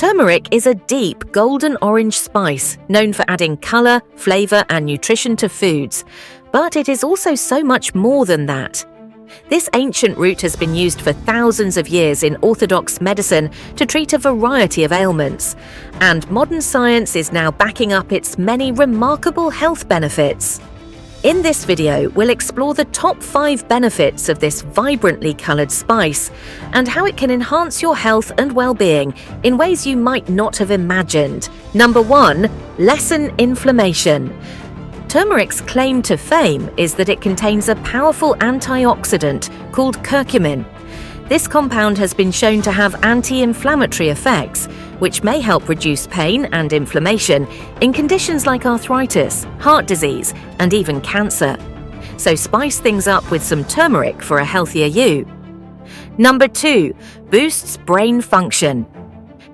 Turmeric is a deep golden orange spice known for adding colour, flavour and nutrition to foods, but it is also so much more than that. This ancient root has been used for thousands of years in orthodox medicine to treat a variety of ailments, and modern science is now backing up its many remarkable health benefits. In this video, we'll explore the top 5 benefits of this vibrantly coloured spice and how it can enhance your health and well-being in ways you might not have imagined. Number 1. Lessen inflammation. Turmeric's claim to fame is that it contains a powerful antioxidant called curcumin. This compound has been shown to have anti-inflammatory effects, which may help reduce pain and inflammation in conditions like arthritis, heart disease, and even cancer. So spice things up with some turmeric for a healthier you. Number 2. Boosts brain function.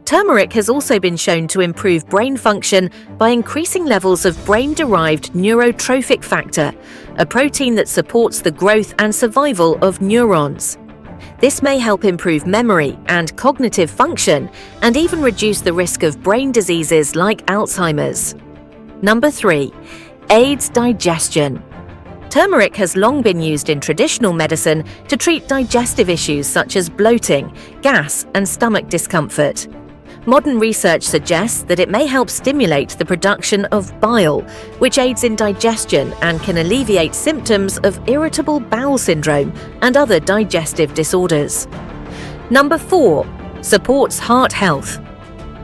Turmeric has also been shown to improve brain function by increasing levels of brain-derived neurotrophic factor, a protein that supports the growth and survival of neurons. This may help improve memory and cognitive function and even reduce the risk of brain diseases like Alzheimer's. Number 3. Aids digestion. Turmeric has long been used in traditional medicine to treat digestive issues such as bloating, gas, and stomach discomfort. Modern research suggests that it may help stimulate the production of bile, which aids in digestion and can alleviate symptoms of irritable bowel syndrome and other digestive disorders. Number 4. Supports heart health.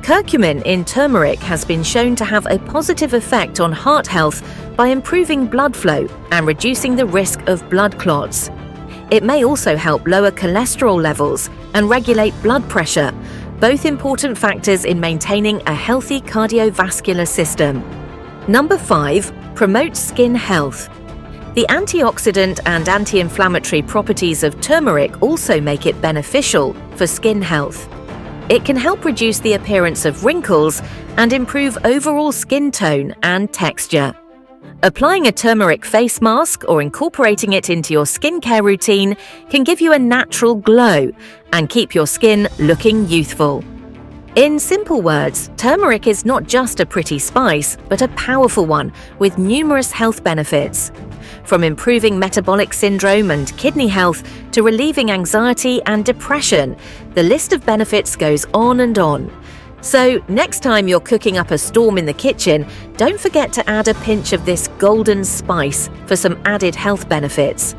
Curcumin in turmeric has been shown to have a positive effect on heart health by improving blood flow and reducing the risk of blood clots. It may also help lower cholesterol levels and regulate blood pressure, both important factors in maintaining a healthy cardiovascular system. Number 5. Promotes skin health. The antioxidant and anti-inflammatory properties of turmeric also make it beneficial for skin health. It can help reduce the appearance of wrinkles and improve overall skin tone and texture. Applying a turmeric face mask or incorporating it into your skincare routine can give you a natural glow and keep your skin looking youthful. In simple words, turmeric is not just a pretty spice, but a powerful one with numerous health benefits. From improving metabolic syndrome and kidney health to relieving anxiety and depression, the list of benefits goes on and on. So, next time you're cooking up a storm in the kitchen, don't forget to add a pinch of this golden spice for some added health benefits.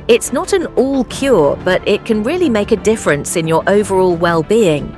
It's not an all-cure, but it can really make a difference in your overall well-being.